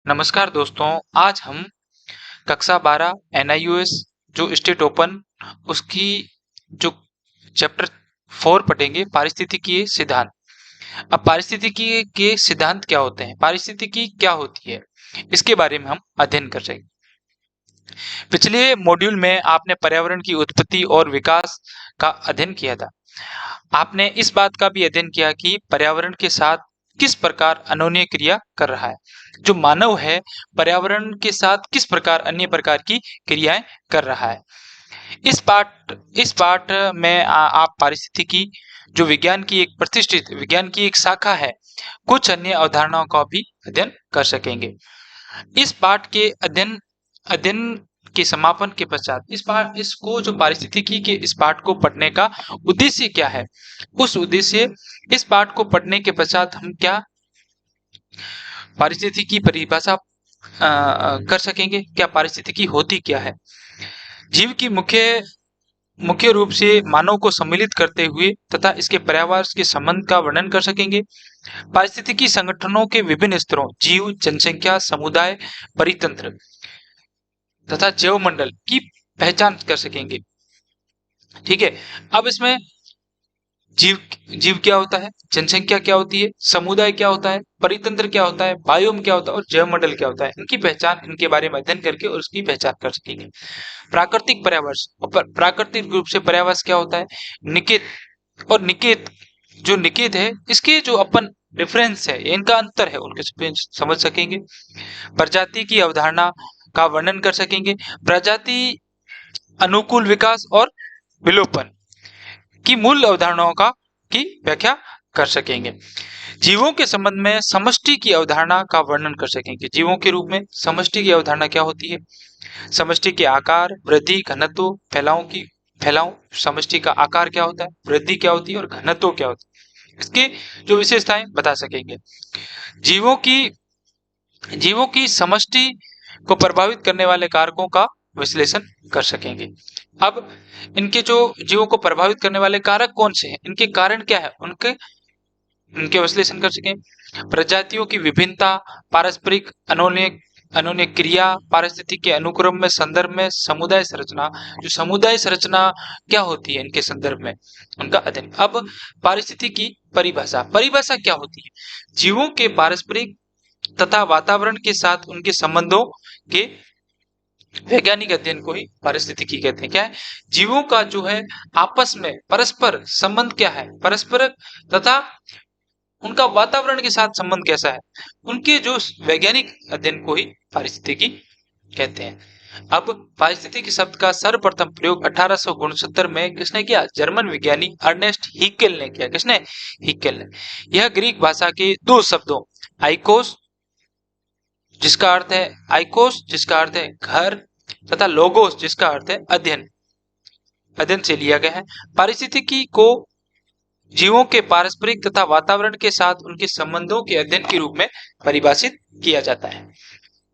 नमस्कार दोस्तों, आज हम कक्षा 12 एनआईओएस जो स्टेट ओपन उसकी जो चैप्टर 4 पढ़ेंगे पारिस्थितिकीय सिद्धांत। अब पारिस्थितिकी के सिद्धांत क्या होते हैं, पारिस्थितिकी क्या होती है, इसके बारे में हम अध्ययन कर रहे हैं। पिछले मॉड्यूल में आपने पर्यावरण की उत्पत्ति और विकास का अध्ययन किया था। आपने इस बात का भी अध्ययन किया कि पर्यावरण के साथ किस प्रकार अन्योन्य क्रिया कर रहा है। जो मानव है पर्यावरण के साथ किस प्रकार अन्य प्रकार की क्रियाएं कर रहा है। इस पाठ में आप पारिस्थितिकी जो विज्ञान की एक प्रतिष्ठित विज्ञान की एक शाखा है, कुछ अन्य अवधारणाओं का भी अध्ययन कर सकेंगे। इस पाठ के अध्ययन अध्ययन के समापन के पश्चात इसको जो पारिस्थितिकी के इस पाठ को पढ़ने का उद्देश्य क्या है, उस उद्देश्य इस पाठ को पढ़ने के पश्चात हम क्या पारिस्थितिकी की परिभाषा कर सकेंगे, क्या पारिस्थितिकी होती क्या है। जीव की मुख्य रूप से मानव को सम्मिलित करते हुए तथा इसके पर्यावरण के संबंध का वर्णन कर सकेंगे। पारिस्थितिकी संगठनों के विभिन्न स्तरों जीव, जनसंख्या, समुदाय, परितंत्र तथा जैवमंडल की पहचान कर सकेंगे। ठीक है, अब इसमें जीव जीव क्या होता है, जनसंख्या क्या होती है, समुदाय क्या होता है, परितंत्र क्या होता है, बायोम क्या होता है और जैवमंडल क्या होता है, इनकी पहचान, इनके बारे में अध्ययन करके और उसकी पहचान कर सकेंगे। प्राकृतिक पर्यावरण और प्राकृतिक रूप से पर्यावरण क्या होता है, निकेत और निकेत जो निकेत है इसके जो अपन डिफरेंस है, इनका अंतर है, उनके समझ सकेंगे। प्रजाति की अवधारणा का वर्णन कर सकेंगे। प्रजाति अनुकूल विकास और विलोपन की मूल अवधारणाओं की व्याख्या कर सकेंगे। जीवों के संबंध में समष्टि की अवधारणा का वर्णन कर सकेंगे। जीवों के रूप में समष्टि की अवधारणा क्या होती है, समष्टि के आकार, वृद्धि, घनत्व, फैलाव, समष्टि का आकार क्या होता है, वृद्धि क्या होती है और घनत्व क्या होती है, इसके जो विशेषताएं बता सकेंगे। जीवों की जीवों की समष्टि को प्रभावित करने वाले कारकों का विश्लेषण कर सकेंगे। अब इनके जो जीवों को प्रभावित करने वाले कारक कौन से हैं, इनके कारण क्या है, उनके विश्लेषण कर सकें। प्रजातियों की विभिन्नता, पारस्परिक अनोन्य अनोन्य क्रिया, पारिस्थितिकी के अनुक्रम में संदर्भ में समुदाय संरचना, जो समुदाय संरचना क्या होती है इनके संदर्भ में उनका अध्ययन। अब पारिस्थितिकी की परिभाषा क्या होती है, जीवों के पारस्परिक तथा वातावरण के साथ उनके संबंधों के वैज्ञानिक अध्ययन को ही पारिस्थितिकी कहते हैं। क्या है, जीवों का जो है आपस में परस्पर संबंध क्या है, परस्पर तथा उनका वातावरण के साथ संबंध कैसा है, उनके जो वैज्ञानिक अध्ययन को ही पारिस्थितिकी कहते हैं। अब पारिस्थितिकी शब्द का सर्वप्रथम प्रयोग 1869 में किसने किया, जर्मन विज्ञानी अर्नेस्ट हिक्केल ने किया। किसने, हिक्केल ने। यह ग्रीक भाषा के दो शब्दों आइकोस जिसका अर्थ है जिसका अर्थ है घर तथा लोगोस जिसका अर्थ है अध्ययन से लिया गया है। पारिस्थितिकी को जीवों के पारस्परिक तथा वातावरण के साथ उनके संबंधों के अध्ययन के रूप में परिभाषित किया जाता है।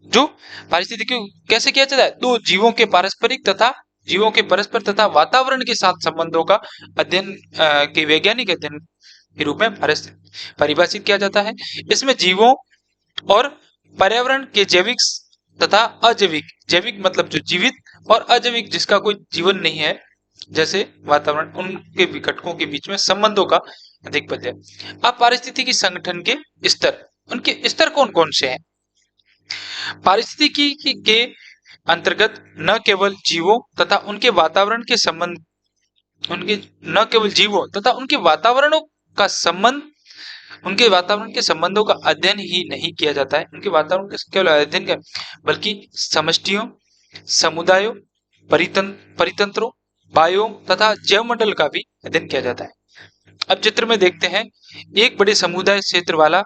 जो पारिस्थितिकी कैसे किया जाता है, तो जीवों के परस्पर तथा वातावरण के साथ संबंधों का अध्ययन के वैज्ञानिक अध्ययन के रूप में परिभाषित किया जाता है। इसमें जीवों और पर्यावरण के जैविक तथा अजैविक, जैविक मतलब जो जीवित और अजैविक जिसका कोई जीवन नहीं है जैसे वातावरण, उनके घटकों के बीच में संबंधों का अधिक पद है। अब पारिस्थितिकी संगठन के स्तर, उनके स्तर कौन कौन से हैं। पारिस्थितिकी के अंतर्गत न केवल जीवों तथा उनके वातावरण के संबंध उनके न केवल जीवों तथा उनके वातावरणों का संबंध उनके वातावरण के संबंधों का अध्ययन ही नहीं किया जाता है, उनके वातावरण का केवल अध्ययन का, बल्कि समष्टियों, समुदायों, परितंत्रों, बायोम तथा जैवमंडल का भी अध्ययन किया जाता है। अब चित्र में देखते हैं एक बड़े समुदाय क्षेत्र वाला,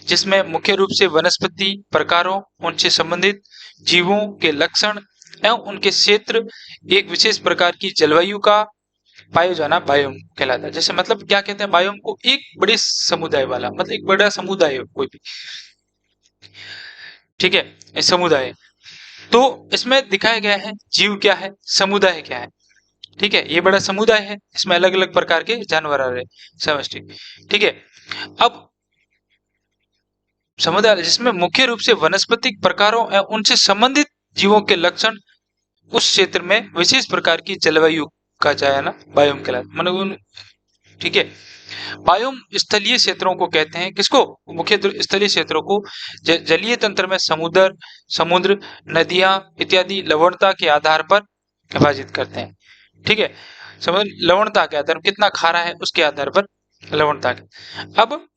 जिसमें मुख्य रूप से वनस्पति प्रकारों, उनसे संबंधित जीवों के लक्षण एवं उनके क्षेत्र, एक विशेष प्रकार की जलवायु का पाया जाना बायोम कहलाता है। जैसे मतलब क्या कहते हैं, बायोम को एक बड़े समुदाय वाला, मतलब एक बड़ा समुदाय है कोई भी, ठीक है, समुदाय। तो इसमें दिखाया गया है जीव क्या है, समुदाय क्या है। ठीक है, ये बड़ा समुदाय है, इसमें अलग अलग प्रकार के जानवर आ रहे, समष्टि। ठीक है, अब समुदाय जिसमें मुख्य रूप से वनस्पतिक प्रकारों एवं उनसे संबंधित जीवों के लक्षण उस क्षेत्र में विशेष प्रकार की जलवायु का जाना बायोम कहलाता है। मतलब ठीक है, बायोम स्थलीय क्षेत्रों को कहते हैं, किसको? मुख्य स्थलीय क्षेत्रों को। जलीय तंत्र में समुद्र, नदियां इत्यादि लवणता के आधार पर विभाजित करते हैं। ठीक है, समुद्र लवणता के आधार पर कितना खारा है उसके आधार पर लवणता के। अब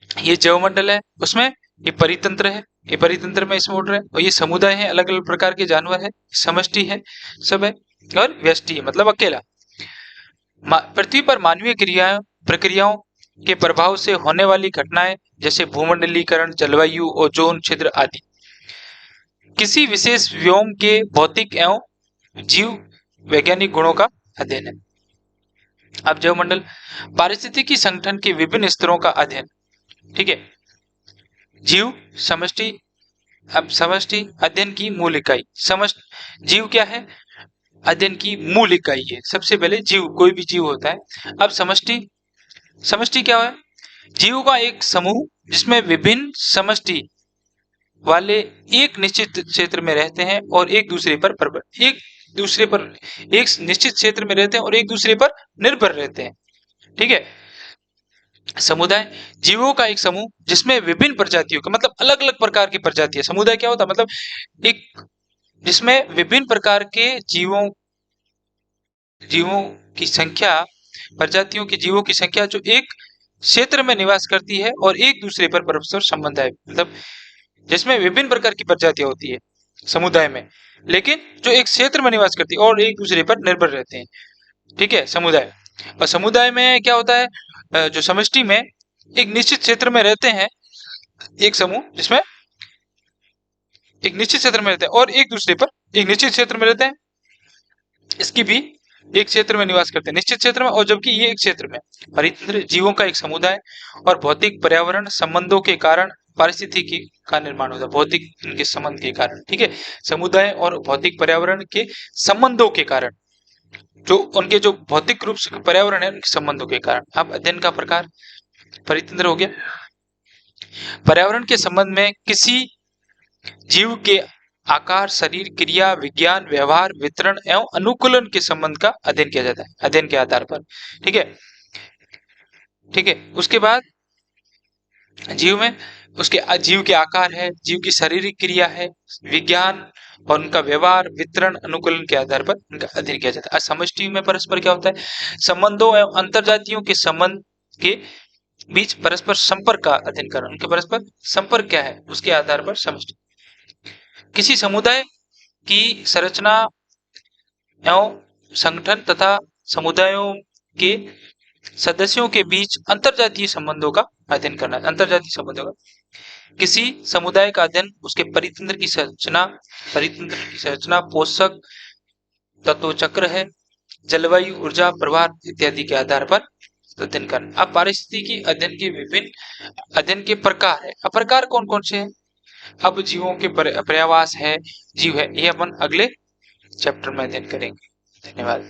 ये जैवमंडल है, उसमें ये परितंत्र है, ये परितंत्र में इसमें उड़ रहे हैं, और ये समुदाय है, अलग अलग प्रकार के जानवर है, समष्टि है, सब है, और व्यष्टि है मतलब अकेला। पृथ्वी पर मानवीय प्रक्रियाओं के प्रभाव से होने वाली घटनाएं जैसे भूमंडलीकरण, जलवायु, ओजोन छिद्र आदि किसी विशेष व्योम के भौतिक एवं जीव वैज्ञानिक गुणों का अध्ययन है। अब जैवमंडल पारिस्थितिकी संगठन के विभिन्न स्तरों का अध्ययन। ठीक है, जीव समष्टि। अब समष्टि अध्ययन की मूल इकाई। जीव क्या है? अध्ययन की मूल इकाई है। सबसे पहले जीव, कोई भी जीव होता है। अब समष्टि क्या है? जीवों का एक समूह जिसमें विभिन्न समष्टि वाले एक निश्चित क्षेत्र में रहते हैं और एक दूसरे पर एक निश्चित क्षेत्र में रहते हैं और एक दूसरे पर निर्भर रहते हैं। ठीक है, समुदाय जीवों का एक समूह जिसमें विभिन्न प्रजातियों का, मतलब अलग अलग प्रकार की प्रजातियां। समुदाय क्या होता है? मतलब एक जिसमें विभिन्न प्रकार के जीवों की संख्या, प्रजातियों के जीवों की संख्या जो एक क्षेत्र में निवास करती है और एक दूसरे पर परस्पर संबंध है। मतलब जिसमें विभिन्न प्रकार की प्रजातियां होती है समुदाय में, लेकिन जो एक क्षेत्र में निवास करती है और एक दूसरे पर निर्भर रहते हैं। ठीक है, समुदाय। और समुदाय में क्या होता है? जो समष्टि में एक निश्चित क्षेत्र में रहते हैं, एक समूह जिसमें एक निश्चित क्षेत्र में रहते हैं और एक दूसरे पर एक निश्चित क्षेत्र में रहते हैं, इसकी भी एक क्षेत्र में निवास करते हैं, निश्चित क्षेत्र में, और जबकि ये एक क्षेत्र में। परितंत्र जीवों का एक समुदाय और भौतिक पर्यावरण संबंधों के कारण पारिस्थितिकी का निर्माण होता है, भौतिक इनके संबंध के कारण। ठीक है, समुदाय और भौतिक पर्यावरण के संबंधों के कारण, जो उनके जो भौतिक रूप से पर्यावरण है उनके संबंधों के कारण। अब अध्ययन का प्रकार परितंत्र हो गया। पर्यावरण के संबंध में किसी जीव के आकार, शरीर, क्रिया, विज्ञान, व्यवहार, वितरण एवं अनुकूलन के संबंध का अध्ययन किया जाता है अध्ययन के आधार पर। ठीक है, ठीक है। उसके बाद जीव में जीव के आकार है, जीव की शारीरिक क्रिया है, विज्ञान और उनका व्यवहार, वितरण, अनुकूलन के आधार पर उनका अध्ययन किया जाता है। समष्टि में परस्पर क्या होता है? संबंधों एवं अंतरजातियों के संबंध के बीच परस्पर संपर्क का अध्ययन करना। उनके परस्पर संपर्क क्या है उसके आधार पर समष्टि। किसी समुदाय की संरचना एवं संगठन तथा समुदायों के सदस्यों के बीच अंतरजातीय संबंधों का अध्ययन करना। अंतरजातीय संबंधों का किसी समुदाय का अध्ययन उसके परितंत्र की संरचना, पोषक तत्व चक्र है, जलवायु, ऊर्जा प्रवाह इत्यादि के आधार पर अध्ययन करना। अब पारिस्थितिकी अध्ययन के विभिन्न अध्ययन के प्रकार है। अब प्रकार कौन कौन से हैं? अब जीवों के पर्यावास है, जीव है, ये अपन अगले चैप्टर में अध्ययन करेंगे। धन्यवाद।